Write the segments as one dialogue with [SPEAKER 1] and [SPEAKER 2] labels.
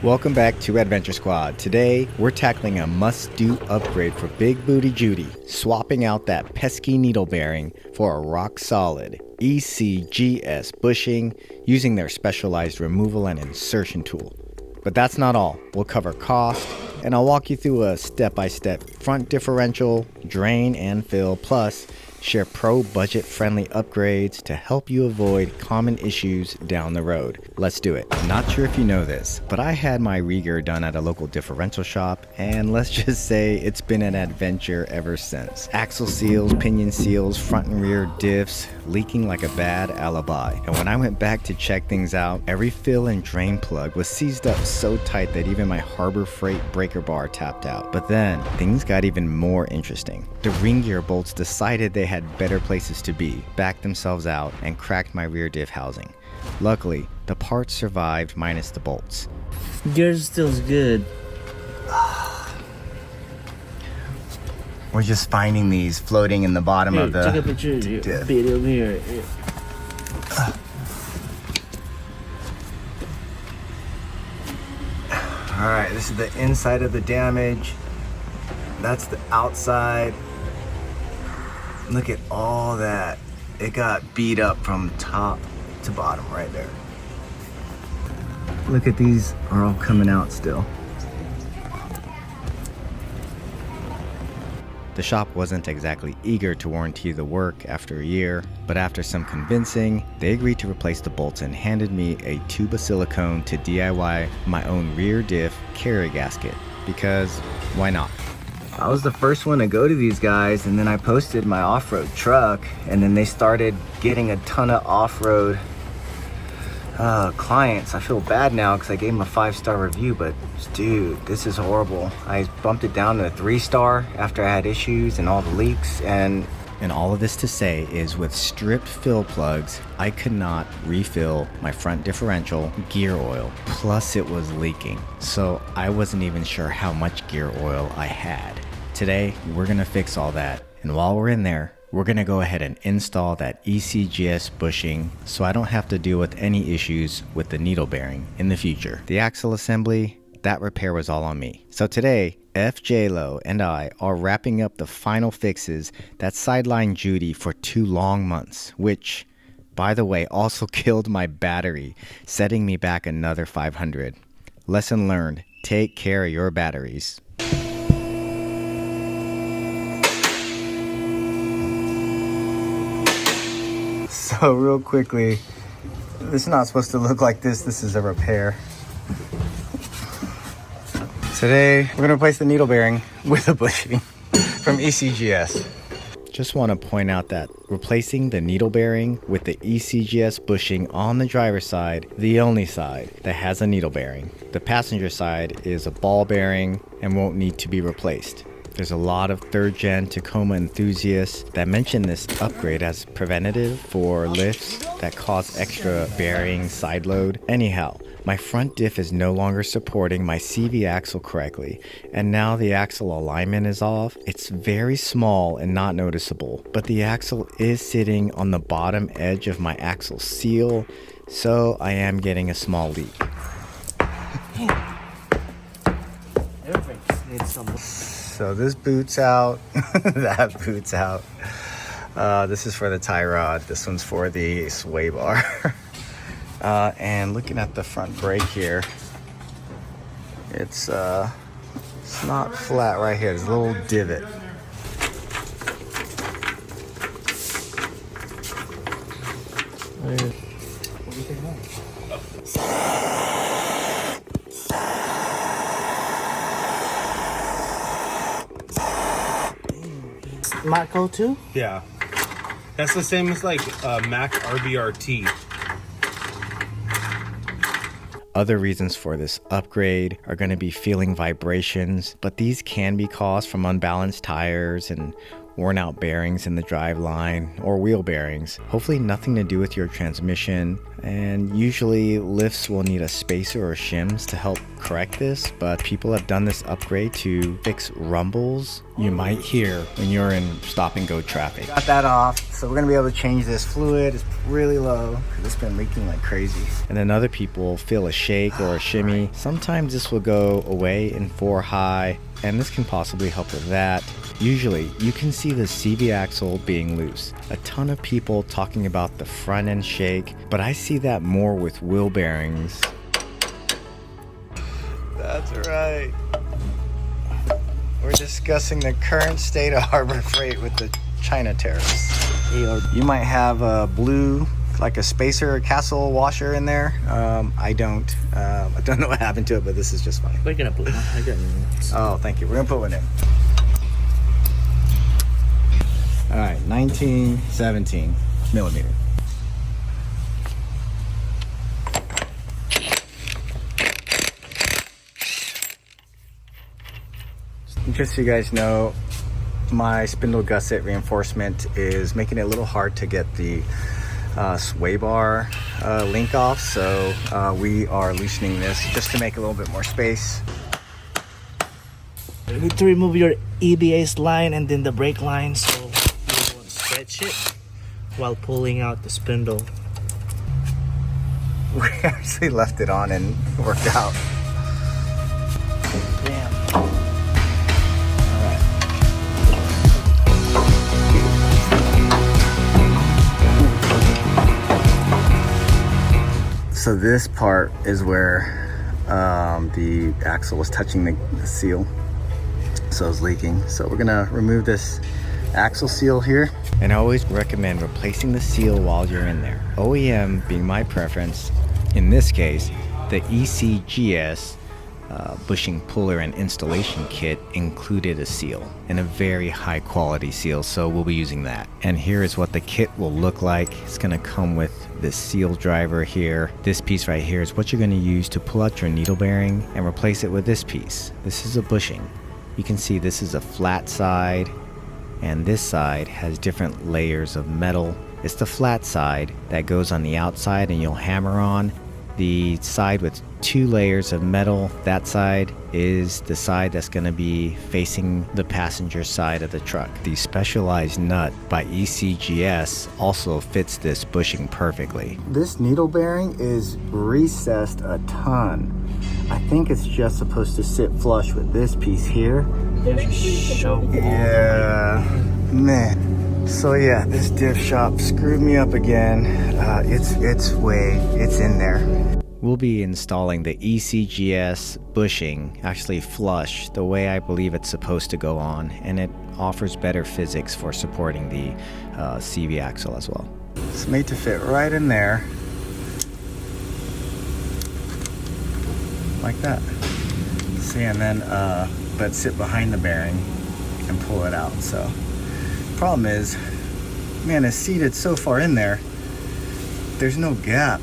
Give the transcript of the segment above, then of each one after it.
[SPEAKER 1] Welcome back to Adventure Squad. Today, we're tackling a must-do upgrade for Big Booty Judy, swapping out that pesky needle bearing for a rock-solid ECGS bushing using their specialized removal and insertion tool. But that's not all. We'll cover cost, and I'll walk you through a step-by-step front differential, drain and fill, plus share pro budget-friendly upgrades to help you avoid common issues down the road. Let's do it. Not sure if you know this, but I had my regear done at a local differential shop, and let's just say it's been an adventure ever since. Axle seals, pinion seals, front and rear diffs, leaking like a bad alibi. And when I went back to check things out, every fill and drain plug was seized up so tight that even my Harbor Freight breaker bar tapped out. But then, things got even more interesting. The ring gear bolts decided they had better places to be, backed themselves out, and cracked my rear diff housing. Luckily, the parts survived minus the bolts.
[SPEAKER 2] Yours still good.
[SPEAKER 1] We're just finding these floating in the bottom
[SPEAKER 2] Here,
[SPEAKER 1] of the
[SPEAKER 2] take a picture.
[SPEAKER 1] diff.
[SPEAKER 2] Bit over here.
[SPEAKER 1] Alright, this is the inside of the damage. That's the outside. Look at all that. It got beat up from top to bottom right there. Look at these are all coming out still. The shop wasn't exactly eager to warranty the work after a year, but after some convincing, they agreed to replace the bolts and handed me a tube of silicone to DIY my own rear diff carrier gasket, because why not? I was the first one to go to these guys, and then I posted my off-road truck, and then they started getting a ton of off-road clients. I feel bad now because I gave them a 5-star review, but dude, this is horrible. I bumped it down to a 3-star after I had issues and all the leaks, and all of this to say is with stripped fill plugs, I could not refill my front differential gear oil, plus it was leaking. So I wasn't even sure how much gear oil I had. Today, we're gonna fix all that, and while we're in there, we're gonna go ahead and install that ECGS bushing so I don't have to deal with any issues with the needle bearing in the future. The axle assembly, that repair was all on me. So today, FJLo and I are wrapping up the final fixes that sidelined Judy for 2 long months, which, by the way, also killed my battery, setting me back another $500. Lesson learned, take care of your batteries. So real quickly, this is not supposed to look like this. This is a repair. Today, we're gonna replace the needle bearing with a bushing from ECGS. Just want to point out that replacing the needle bearing with the ECGS bushing on the driver's side, the only side that has a needle bearing. The passenger side is a ball bearing and won't need to be replaced. There's a lot of 3rd Gen Tacoma enthusiasts that mention this upgrade as preventative for lifts that cause extra bearing side load. Anyhow, my front diff is no longer supporting my CV axle correctly, and now the axle alignment is off. It's very small and not noticeable, but the axle is sitting on the bottom edge of my axle seal, so I am getting a small leak. So this boots out, that boots out. This is for the tie rod. This one's for the sway bar. And looking at the front brake here, it's not flat right here. There's a little divot.
[SPEAKER 2] Mac O2?
[SPEAKER 3] Yeah. That's the same as like Mac RBRT.
[SPEAKER 1] Other reasons for this upgrade are going to be feeling vibrations, but these can be caused from unbalanced tires and worn out bearings in the driveline or wheel bearings. Hopefully nothing to do with your transmission, and usually lifts will need a spacer or shims to help correct this, but people have done this upgrade to fix rumbles you might hear when you're in stop and go traffic. Got that off, so we're gonna be able to change this fluid. It's really low because it's been leaking like crazy. And then other people feel a shake or a shimmy. Sometimes this will go away in 4 high, and this can possibly help with that. Usually, you can see the CV axle being loose. A ton of people talking about the front end shake, but I see that more with wheel bearings. That's right. We're discussing the current state of Harbor Freight with the China tariffs. You might have a blue, like a spacer castle washer in there. I don't know what happened to it, but this is just funny.
[SPEAKER 2] We're gonna put one. I got it.
[SPEAKER 1] Oh, thank you. We're gonna put one in. All right, 1917 millimeter. Just so you guys know, my spindle gusset reinforcement is making it a little hard to get the sway bar link off, so we are loosening this just to make a little bit more space.
[SPEAKER 2] You need to remove your EBS line and then the brake line, so you want to stretch it while pulling out the spindle.
[SPEAKER 1] We actually left it on and worked out.
[SPEAKER 2] Damn.
[SPEAKER 1] So this part is where the axle was touching the seal, so it was leaking. So we're gonna remove this axle seal here. And I always recommend replacing the seal while you're in there. OEM being my preference. In this case, the ECGS bushing puller and installation kit included a seal, and a very high quality seal, so we'll be using that. And here is what the kit will look like. It's going to come with this seal driver here. This piece right here is what you're going to use to pull out your needle bearing and replace it with this piece. This is a bushing. You can see this is a flat side, and this side has different layers of metal. It's the flat side that goes on the outside and you'll hammer on. The side with 2 layers of metal, that side is the side that's going to be facing the passenger side of the truck. The specialized nut by ECGS also fits this bushing perfectly. This needle bearing is recessed a ton. I think it's just supposed to sit flush with this piece here. Yeah, man. So yeah, this diff shop screwed me up again. It's in there. We'll be installing the ECGS bushing actually flush the way I believe it's supposed to go on, and it offers better physics for supporting the CV axle as well. It's made to fit right in there, like that. See, and then but sit behind the bearing and pull it out. So problem is, man, it's seated so far in there, there's no gap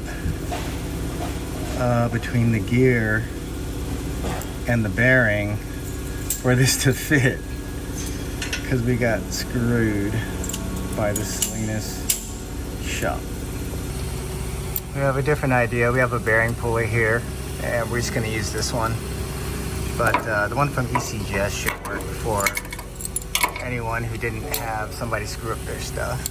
[SPEAKER 1] between the gear and the bearing for this to fit, because we got screwed by the Salinas shop. We have a different idea. We have a bearing pulley here, and we're just going to use this one, but the one from ECGS should work for anyone who didn't have somebody screw up their stuff.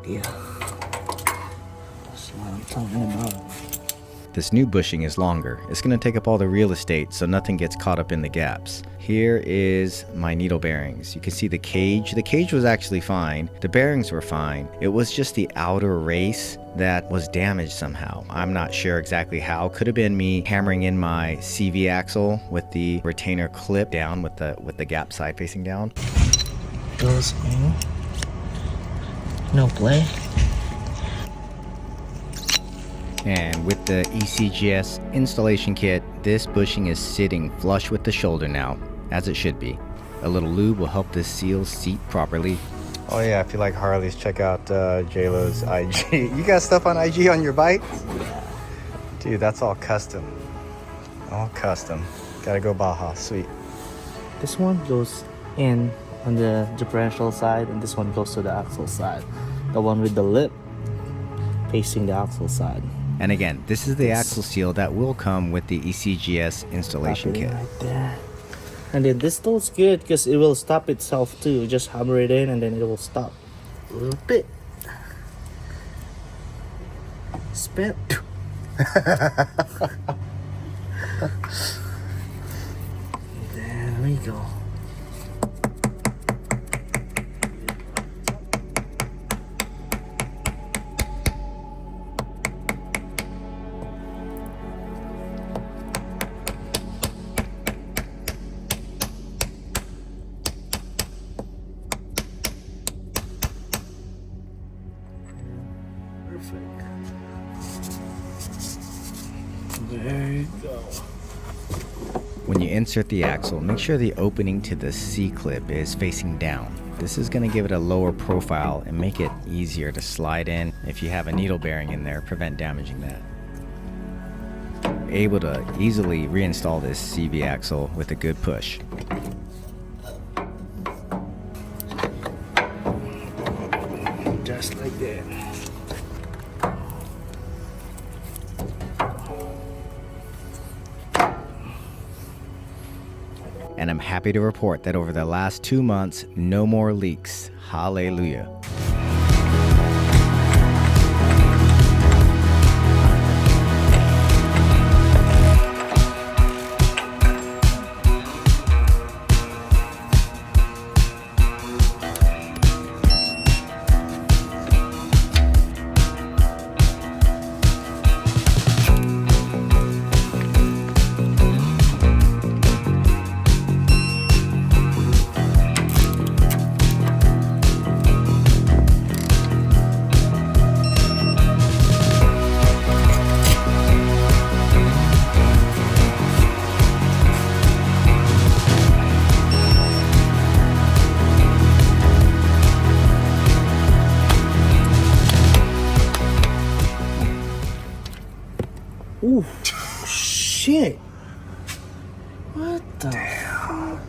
[SPEAKER 2] Yeah. That's what I'm talking about.
[SPEAKER 1] This new bushing is longer. It's going to take up all the real estate so nothing gets caught up in the gaps. Here is my needle bearings. You can see the cage. The cage was actually fine. The bearings were fine. It was just the outer race that was damaged somehow. I'm not sure exactly how. Could have been me hammering in my CV axle with the retainer clip down with the gap side facing down.
[SPEAKER 2] Goes in. No play.
[SPEAKER 1] And with the ECGS installation kit, this bushing is sitting flush with the shoulder now, as it should be. A little lube will help this seal seat properly. Oh yeah, if you like Harleys, check out JLo's IG. You got stuff on IG on your bike? Dude, that's all custom. All custom. Gotta go Baja, sweet.
[SPEAKER 2] This one goes in on the differential side, and this one goes to the axle side. The one with the lip facing the axle side.
[SPEAKER 1] And again, this is the axle seal that will come with the ECGS installation kit.
[SPEAKER 2] Right there. And then this tool is good because it will stop itself too. Just hammer it in and then it will stop. A little bit. Spin. There we go. Perfect. There you go.
[SPEAKER 1] When you insert the axle, make sure the opening to the C-clip is facing down. This is going to give it a lower profile and make it easier to slide in. If you have a needle bearing in there, prevent damaging that. Able to easily reinstall this CV axle with a good push.
[SPEAKER 2] Just like that.
[SPEAKER 1] And I'm happy to report that over the last 2 months, no more leaks. Hallelujah.
[SPEAKER 2] Ooh, shit. What the? Damn.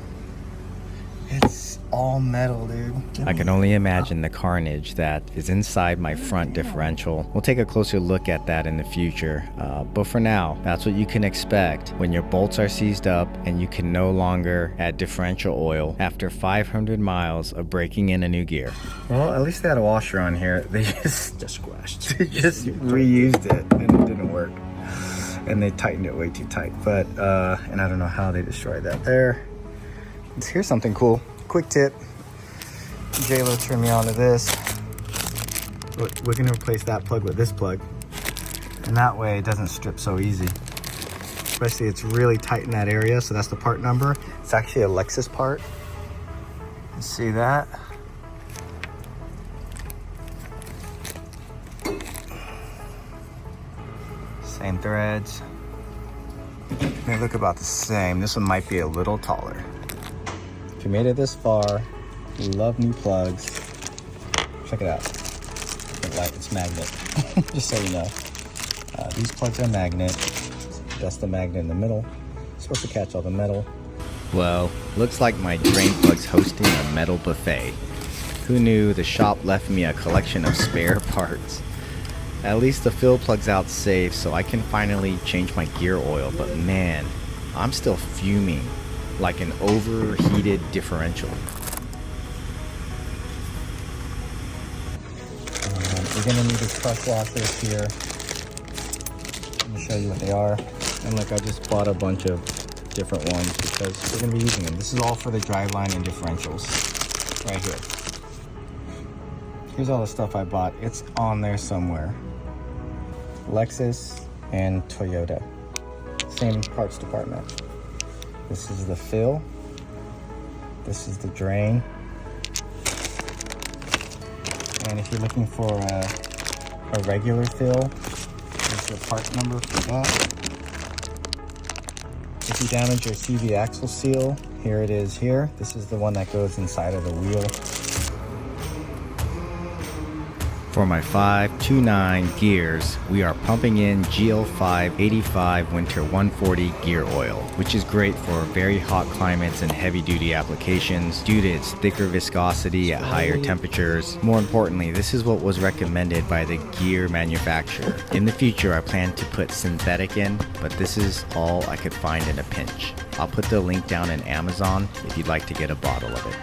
[SPEAKER 1] It's all metal, dude. I can only imagine the carnage that is inside my front differential. We'll take a closer look at that in the future. But for now, that's what you can expect when your bolts are seized up and you can no longer add differential oil after 500 miles of breaking in a new gear. Well, at least they had a washer on here. They just
[SPEAKER 2] scratched.
[SPEAKER 1] They just reused it and it didn't work. And they tightened it way too tight. But, and I don't know how they destroyed that there. Here's something cool. Quick tip. JLo turned me on to this. We're gonna replace that plug with this plug. And that way it doesn't strip so easy. Especially it's really tight in that area, so that's the part number. It's actually a Lexus part. You see that? Same threads. They look about the same. This one might be a little taller. If you made it this far, you love new plugs. Check it out. It's magnet. Just so you know. These plugs are magnet. That's the magnet in the middle. It's supposed to catch all the metal. Well, looks like my drain plug's hosting a metal buffet. Who knew the shop left me a collection of spare parts? At least the fill plug's out safe, so I can finally change my gear oil, but man, I'm still fuming like an overheated differential. We're gonna need these crush washers here. Let me show you what they are. And look, I just bought a bunch of different ones because we're gonna be using them. This is all for the driveline and differentials, right here. Here's all the stuff I bought. It's on there somewhere. Lexus and Toyota. Same parts department. This is the fill. This is the drain. And if you're looking for a regular fill, here's the part number for that. If you damage your CV axle seal, here it is here. This is the one that goes inside of the wheel. For my 529 gears, we are pumping in GL585 Winter 140 gear oil, which is great for very hot climates and heavy duty applications due to its thicker viscosity at higher temperatures. More importantly, this is what was recommended by the gear manufacturer. In the future, I plan to put synthetic in, but this is all I could find in a pinch. I'll put the link down in Amazon if you'd like to get a bottle of it.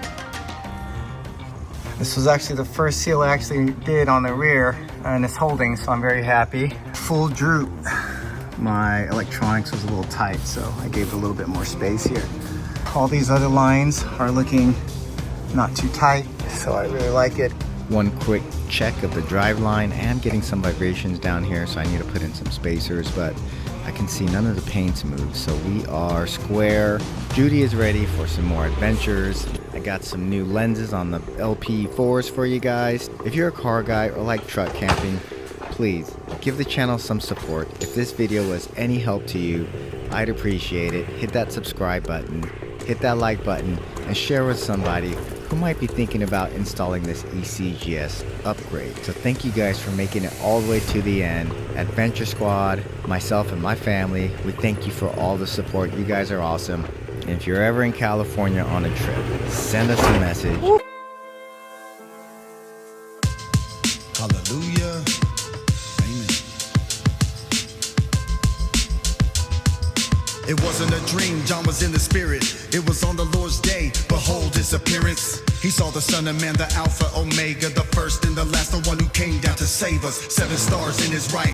[SPEAKER 1] This was actually the first seal I actually did on the rear, and it's holding, so I'm very happy. Full droop. My electronics was a little tight, so I gave it a little bit more space here. All these other lines are looking not too tight, so I really like it. One quick check of the drive line and getting some vibrations down here, so I need to put in some spacers, but I can see none of the paints move, so we are square. Judy is ready for some more adventures. I got some new lenses on the LP4s for you guys. If you're a car guy or like truck camping, please give the channel some support. If this video was any help to you, I'd appreciate it. Hit that subscribe button, hit that like button, and share with somebody who might be thinking about installing this ECGS upgrade. So thank you guys for making it all the way to the end. Adventure Squad, myself and my family, we thank you for all the support. You guys are awesome. And if you're ever in California on a trip, send us a message.
[SPEAKER 4] Hallelujah. Amen. It wasn't a dream, John was in the spirit. It was on the Lord's day, behold his appearance. He saw the Son of Man, the Alpha, Omega, the first and the last, the one who came down to save us. 7 stars in his right.